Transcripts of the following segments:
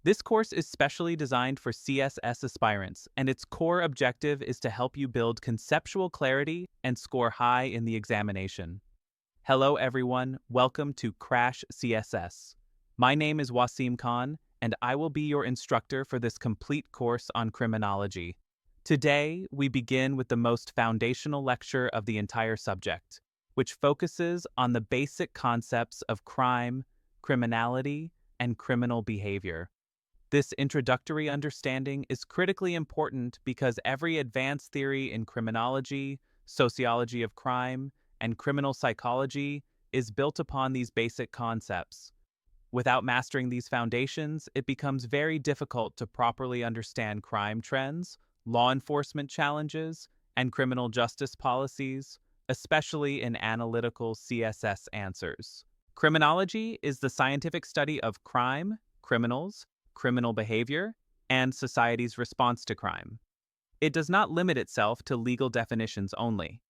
This course is specially designed for CSS aspirants, and its core objective is to help you build conceptual clarity and score high in the examination. Hello everyone, welcome to Crash CSS. My name is Wasim Khan, and I will be your instructor for this complete course on criminology. Today, we begin with the most foundational lecture of the entire subject, which focuses on the basic concepts of crime, criminality, and criminal behavior. This introductory understanding is critically important because every advanced theory in criminology, sociology of crime, and criminal psychology is built upon these basic concepts. Without mastering these foundations, it becomes very difficult to properly understand crime trends, law enforcement challenges, and criminal justice policies, especially in analytical CSS answers. Criminology is the scientific study of crime, criminals, criminal behavior, and society's response to crime. It does not limit itself to legal definitions only.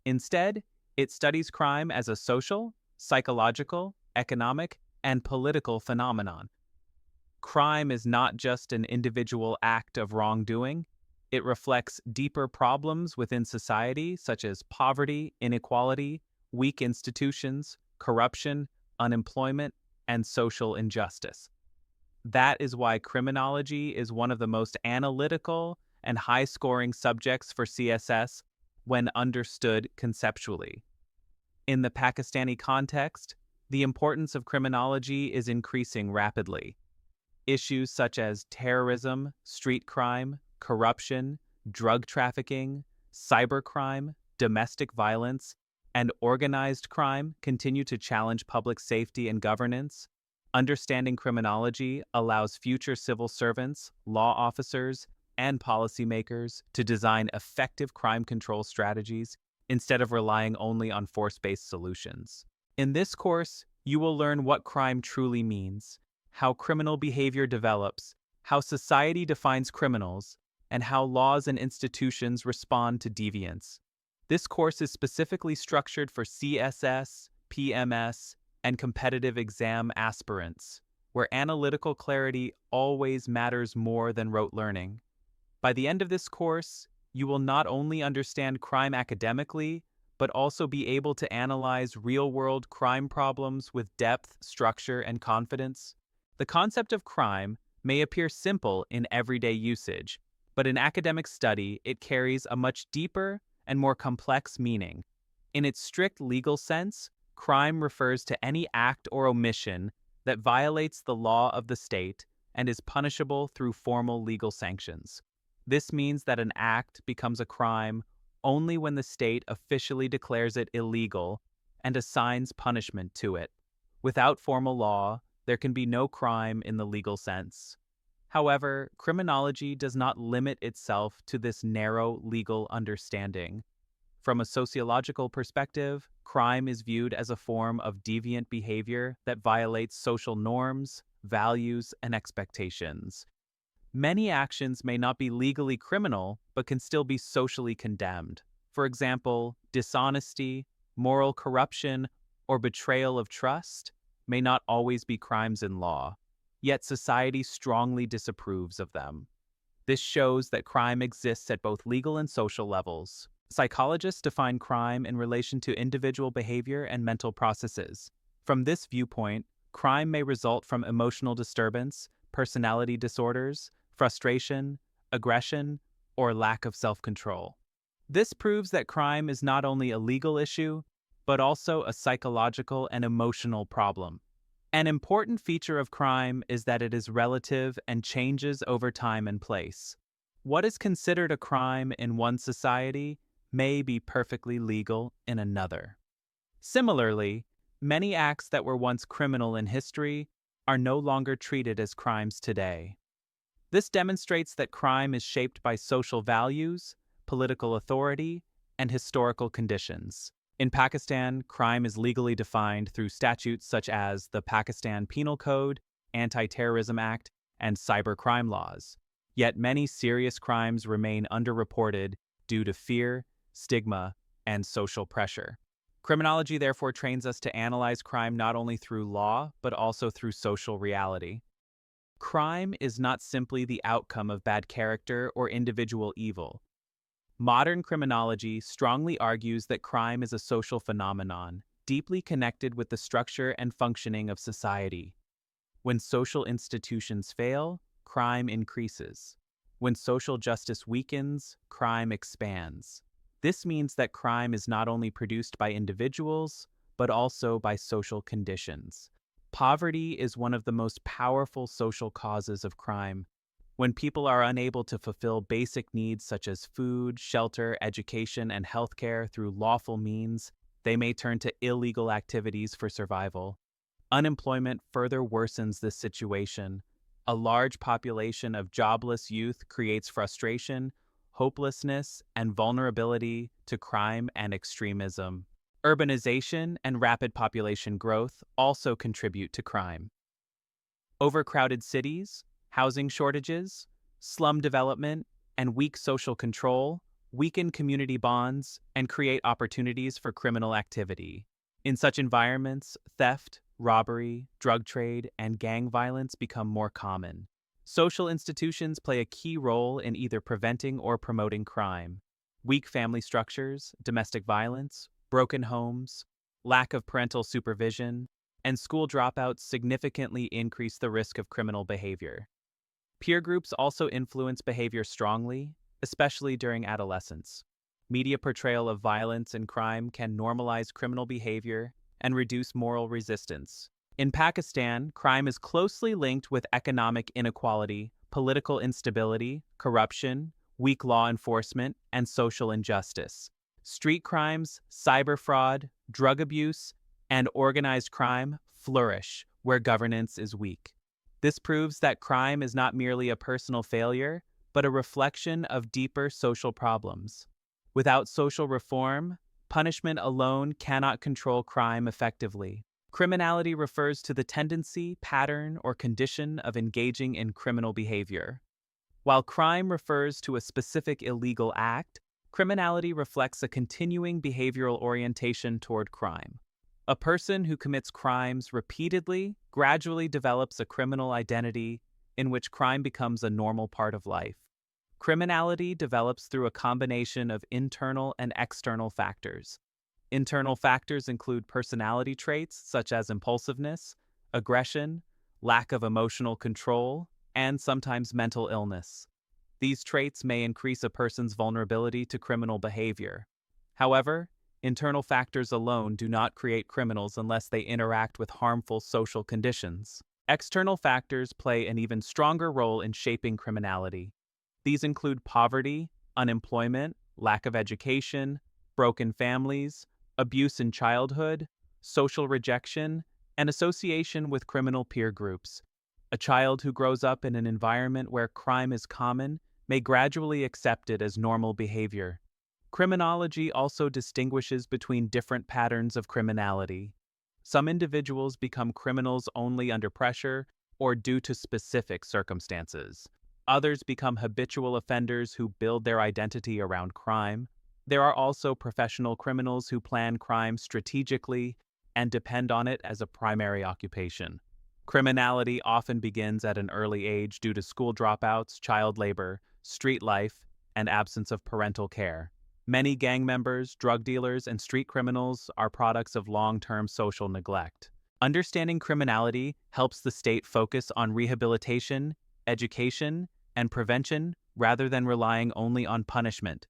Instead, it studies crime as a social, psychological, economic, and political phenomenon. Crime is not just an individual act of wrongdoing. It reflects deeper problems within society such as poverty, inequality, weak institutions, corruption, unemployment, and social injustice. That is why criminology is one of the most analytical and high-scoring subjects for CSS when understood conceptually. In the Pakistani context, the importance of criminology is increasing rapidly. Issues such as terrorism, street crime, corruption, drug trafficking, cybercrime, domestic violence, and organized crime continue to challenge public safety and governance. Understanding criminology allows future civil servants, law officers, and policymakers to design effective crime control strategies instead of relying only on force-based solutions. In this course, you will learn what crime truly means, how criminal behavior develops, how society defines criminals, and how laws and institutions respond to deviance. This course is specifically structured for CSS, PMS, and competitive exam aspirants, where analytical clarity always matters more than rote learning. By the end of this course, you will not only understand crime academically, but also be able to analyze real-world crime problems with depth, structure, and confidence. The concept of crime may appear simple in everyday usage, but in academic study, it carries a much deeper and more complex meaning. In its strict legal sense, crime refers to any act or omission that violates the law of the state and is punishable through formal legal sanctions. This means that an act becomes a crime only when the state officially declares it illegal and assigns punishment to it. Without formal law, there can be no crime in the legal sense. However, criminology does not limit itself to this narrow legal understanding. From a sociological perspective, crime is viewed as a form of deviant behavior that violates social norms, values, and expectations. Many actions may not be legally criminal, but can still be socially condemned. For example, dishonesty, moral corruption, or betrayal of trust may not always be crimes in law, yet society strongly disapproves of them. This shows that crime exists at both legal and social levels. Psychologists define crime in relation to individual behavior and mental processes. From this viewpoint, crime may result from emotional disturbance, personality disorders, frustration, aggression, or lack of self-control. This proves that crime is not only a legal issue, but also a psychological and emotional problem. An important feature of crime is that it is relative and changes over time and place. What is considered a crime in one society may be perfectly legal in another. Similarly, many acts that were once criminal in history are no longer treated as crimes today. This demonstrates that crime is shaped by social values, political authority, and historical conditions. In Pakistan, crime is legally defined through statutes such as the Pakistan Penal Code, Anti-Terrorism Act, and cybercrime laws. Yet many serious crimes remain underreported due to fear, stigma, and social pressure. Criminology therefore trains us to analyze crime not only through law, but also through social reality. Crime is not simply the outcome of bad character or individual evil. Modern criminology strongly argues that crime is a social phenomenon, deeply connected with the structure and functioning of society. When social institutions fail, crime increases. When social justice weakens, crime expands. This means that crime is not only produced by individuals, but also by social conditions. Poverty is one of the most powerful social causes of crime. When people are unable to fulfill basic needs such as food, shelter, education, and healthcare through lawful means, they may turn to illegal activities for survival. Unemployment further worsens this situation. A large population of jobless youth creates frustration, hopelessness, and vulnerability to crime and extremism. Urbanization and rapid population growth also contribute to crime. Overcrowded cities, housing shortages, slum development, and weak social control weaken community bonds and create opportunities for criminal activity. In such environments, theft, robbery, drug trade, and gang violence become more common. Social institutions play a key role in either preventing or promoting crime. Weak family structures, domestic violence, broken homes, lack of parental supervision, and school dropouts significantly increase the risk of criminal behavior. Peer groups also influence behavior strongly, especially during adolescence. Media portrayal of violence and crime can normalize criminal behavior and reduce moral resistance. In Pakistan, crime is closely linked with economic inequality, political instability, corruption, weak law enforcement, and social injustice. Street crimes, cyber fraud, drug abuse, and organized crime flourish where governance is weak. This proves that crime is not merely a personal failure, but a reflection of deeper social problems. Without social reform, punishment alone cannot control crime effectively. Criminality refers to the tendency, pattern, or condition of engaging in criminal behavior. While crime refers to a specific illegal act, criminality reflects a continuing behavioral orientation toward crime. A person who commits crimes repeatedly gradually develops a criminal identity in which crime becomes a normal part of life. Criminality develops through a combination of internal and external factors. Internal factors include personality traits such as impulsiveness, aggression, lack of emotional control, and sometimes mental illness. These traits may increase a person's vulnerability to criminal behavior. However, internal factors alone do not create criminals unless they interact with harmful social conditions. External factors play an even stronger role in shaping criminality. These include poverty, unemployment, lack of education, broken families, abuse in childhood, social rejection, and association with criminal peer groups. A child who grows up in an environment where crime is common may gradually accept it as normal behavior. Criminology also distinguishes between different patterns of criminality. Some individuals become criminals only under pressure or due to specific circumstances. Others become habitual offenders who build their identity around crime. There are also professional criminals who plan crime strategically and depend on it as a primary occupation. Criminality often begins at an early age due to school dropouts, child labor, street life, and absence of parental care. Many gang members, drug dealers, and street criminals are products of long-term social neglect. Understanding criminality helps the state focus on rehabilitation, education, and prevention rather than relying only on punishment.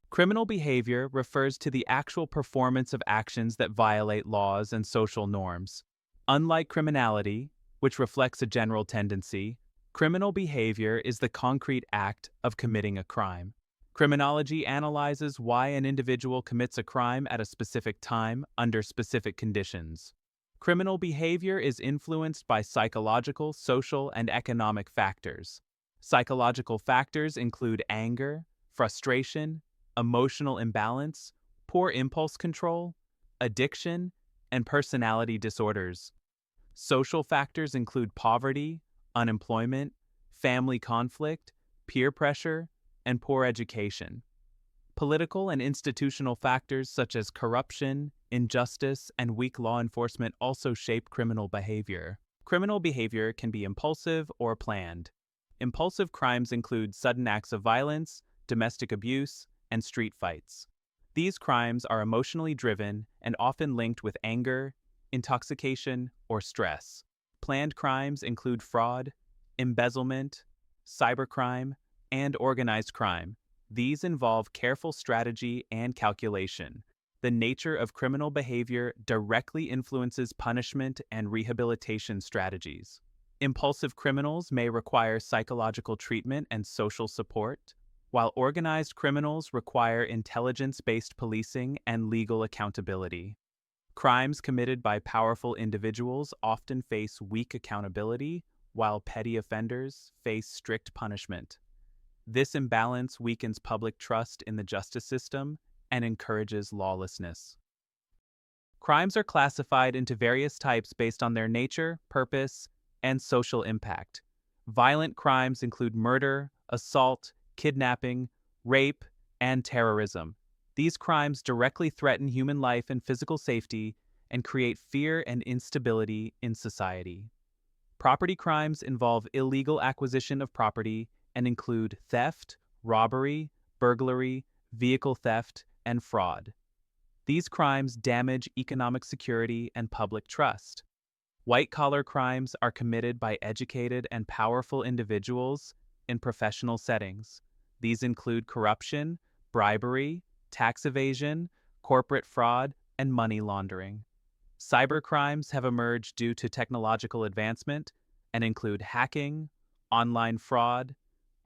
Criminal behavior refers to the actual performance of actions that violate laws and social norms. Unlike criminality, which reflects a general tendency, criminal behavior is the concrete act of committing a crime. Criminology analyzes why an individual commits a crime at a specific time under specific conditions. Criminal behavior is influenced by psychological, social, and economic factors. Psychological factors include anger, frustration, emotional imbalance, poor impulse control, addiction, and personality disorders. Social factors include poverty, unemployment, family conflict, peer pressure, and poor education. Political and institutional factors such as corruption, injustice, and weak law enforcement also shape criminal behavior. Criminal behavior can be impulsive or planned. Impulsive crimes include sudden acts of violence, domestic abuse, and street fights. These crimes are emotionally driven and often linked with anger, intoxication, or stress. Planned crimes include fraud, embezzlement, cybercrime, and organized crime. These involve careful strategy and calculation. The nature of criminal behavior directly influences punishment and rehabilitation strategies. Impulsive criminals may require psychological treatment and social support, while organized criminals require intelligence-based policing and legal accountability. Crimes committed by powerful individuals often face weak accountability, while petty offenders face strict punishment. This imbalance weakens public trust in the justice system and encourages lawlessness. Crimes are classified into various types based on their nature, purpose, and social impact. Violent crimes include murder, assault, kidnapping, rape, and terrorism. These crimes directly threaten human life and physical safety and create fear and instability in society. Property crimes involve illegal acquisition of property and include theft, robbery, burglary, vehicle theft, and fraud. These crimes damage economic security and public trust. White-collar crimes are committed by educated and powerful individuals in professional settings. These include corruption, bribery, tax evasion, corporate fraud, and money laundering. Cybercrimes have emerged due to technological advancement and include hacking, online fraud,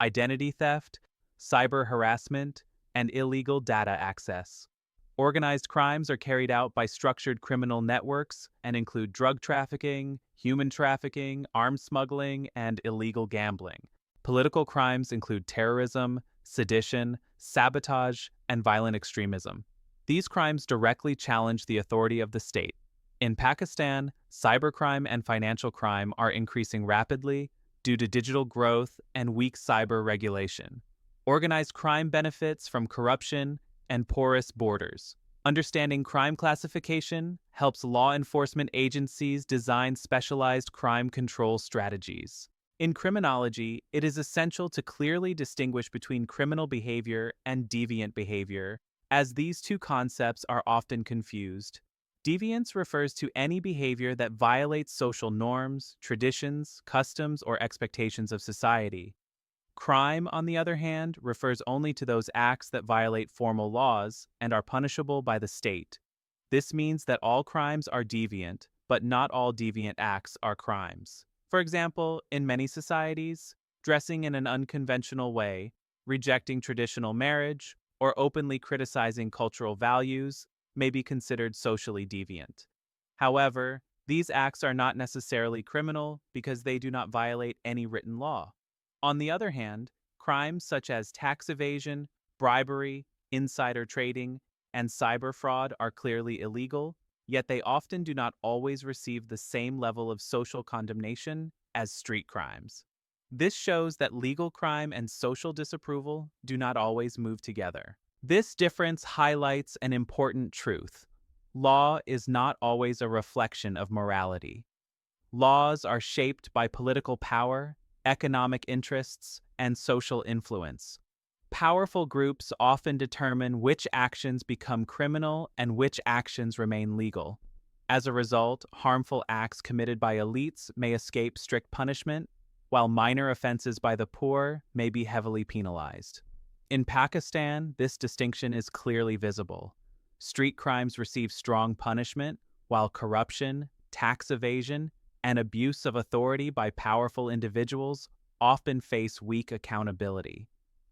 identity theft, cyber harassment, and illegal data access. Organized crimes are carried out by structured criminal networks and include drug trafficking, human trafficking, arms smuggling, and illegal gambling. Political crimes include terrorism, sedition, sabotage, and violent extremism. These crimes directly challenge the authority of the state. In Pakistan, cybercrime and financial crime are increasing rapidly due to digital growth and weak cyber regulation. Organized crime benefits from corruption and porous borders. Understanding crime classification helps law enforcement agencies design specialized crime control strategies. In criminology, it is essential to clearly distinguish between criminal behavior and deviant behavior, as these two concepts are often confused. Deviance refers to any behavior that violates social norms, traditions, customs, or expectations of society. Crime, on the other hand, refers only to those acts that violate formal laws and are punishable by the state. This means that all crimes are deviant, but not all deviant acts are crimes. For example, in many societies, dressing in an unconventional way, rejecting traditional marriage, or openly criticizing cultural values may be considered socially deviant. However, these acts are not necessarily criminal because they do not violate any written law. On the other hand, crimes such as tax evasion, bribery, insider trading, and cyber fraud are clearly illegal, yet they often do not always receive the same level of social condemnation as street crimes. This shows that legal crime and social disapproval do not always move together. This difference highlights an important truth. Law is not always a reflection of morality. Laws are shaped by political power, economic interests, and social influence. Powerful groups often determine which actions become criminal and which actions remain legal. As a result, harmful acts committed by elites may escape strict punishment, while minor offenses by the poor may be heavily penalized. In Pakistan, this distinction is clearly visible. Street crimes receive strong punishment, while corruption, tax evasion, and abuse of authority by powerful individuals often face weak accountability.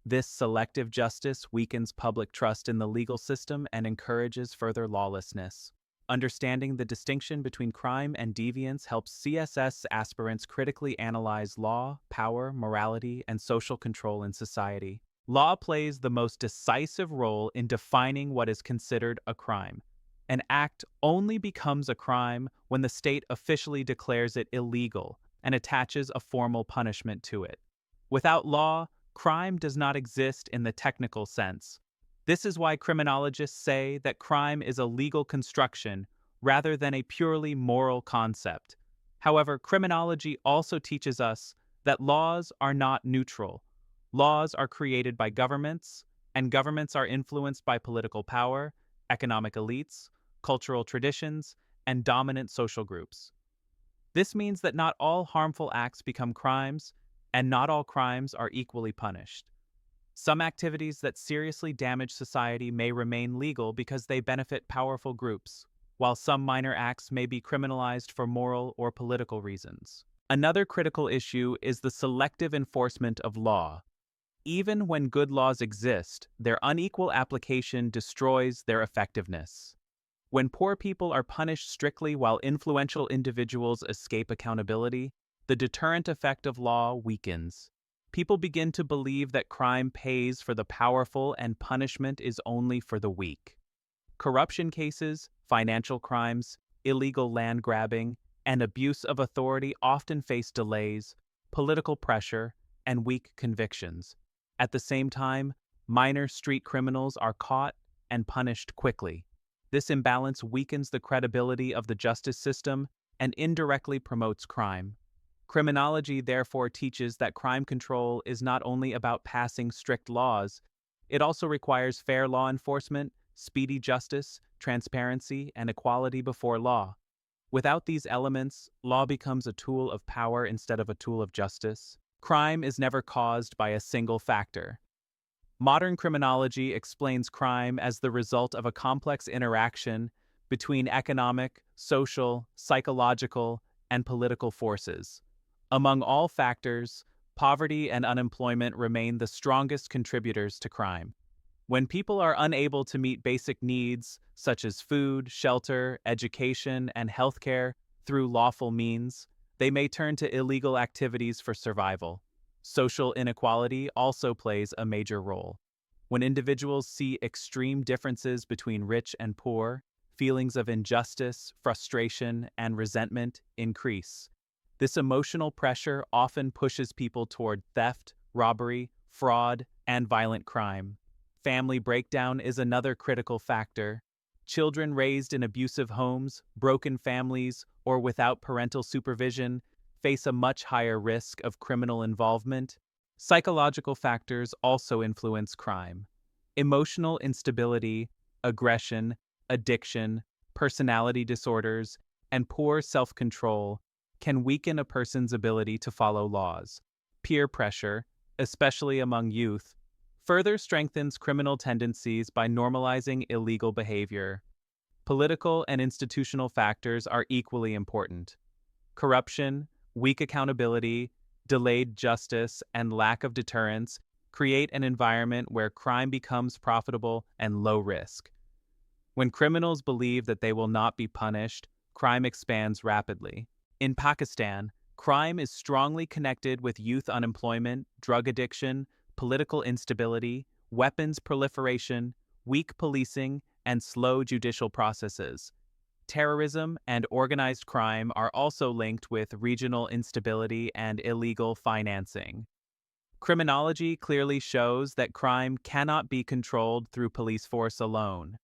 This selective justice weakens public trust in the legal system and encourages further lawlessness. Understanding the distinction between crime and deviance helps CSS aspirants critically analyze law, power, morality, and social control in society. Law plays the most decisive role in defining what is considered a crime. An act only becomes a crime when the state officially declares it illegal and attaches a formal punishment to it. Without law, crime does not exist in the technical sense. This is why criminologists say that crime is a legal construction rather than a purely moral concept. However, criminology also teaches us that laws are not neutral. Laws are created by governments, and governments are influenced by political power, economic elites, cultural traditions, and dominant social groups. This means that not all harmful acts become crimes, and not all crimes are equally punished. Some activities that seriously damage society may remain legal because they benefit powerful groups, while some minor acts may be criminalized for moral or political reasons. Another critical issue is the selective enforcement of law. Even when good laws exist, their unequal application destroys their effectiveness. When poor people are punished strictly while influential individuals escape accountability, the deterrent effect of law weakens. People begin to believe that crime pays for the powerful and punishment is only for the weak. Corruption cases, financial crimes, illegal land grabbing, and abuse of authority often face delays, political pressure, and weak convictions. At the same time, minor street criminals are caught and punished quickly. This imbalance weakens the credibility of the justice system and indirectly promotes crime. Criminology therefore teaches that crime control is not only about passing strict laws, it also requires fair law enforcement, speedy justice, transparency, and equality before law. Without these elements, law becomes a tool of power instead of a tool of justice. Crime is never caused by a single factor. Modern criminology explains crime as the result of a complex interaction between economic, social, psychological, and political forces. Among all factors, poverty and unemployment remain the strongest contributors to crime. When people are unable to meet basic needs, such as food, shelter, education, and healthcare, through lawful means, they may turn to illegal activities for survival. Social inequality also plays a major role. When individuals see extreme differences between rich and poor, feelings of injustice, frustration, and resentment increase. This emotional pressure often pushes people toward theft, robbery, fraud, and violent crime. Family breakdown is another critical factor. Children raised in abusive homes, broken families, or without parental supervision face a much higher risk of criminal involvement. Psychological factors also influence crime. Emotional instability, aggression, addiction, personality disorders, and poor self-control can weaken a person's ability to follow laws. Peer pressure, especially among youth, further strengthens criminal tendencies by normalizing illegal behavior. Political and institutional factors are equally important. Corruption, weak accountability, delayed justice, and lack of deterrence create an environment where crime becomes profitable and low risk. When criminals believe that they will not be punished, crime expands rapidly. In Pakistan, crime is strongly connected with youth unemployment, drug addiction, political instability, weapons proliferation, weak policing, and slow judicial processes. Terrorism and organized crime are also linked with regional instability and illegal financing. Criminology clearly shows that crime cannot be controlled through police force alone.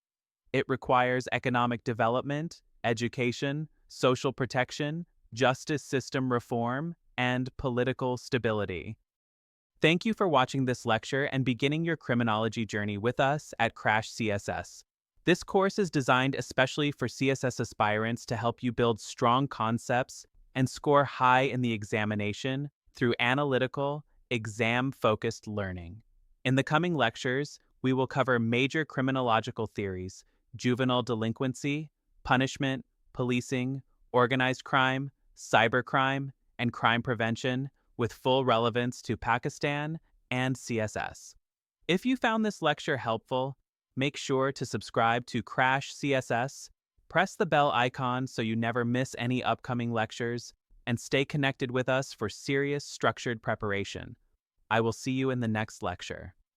It requires economic development, education, social protection, justice system reform, and political stability. Thank you for watching this lecture and beginning your criminology journey with us at Crash CSS. This course is designed especially for CSS aspirants to help you build strong concepts and score high in the examination through analytical, exam-focused learning. In the coming lectures, we will cover major criminological theories, juvenile delinquency, punishment, policing, organized crime, cybercrime, and crime prevention, with full relevance to Pakistan and CSS. If you found this lecture helpful, make sure to subscribe to Crash CSS, press the bell icon so you never miss any upcoming lectures, and stay connected with us for serious, structured preparation. I will see you in the next lecture.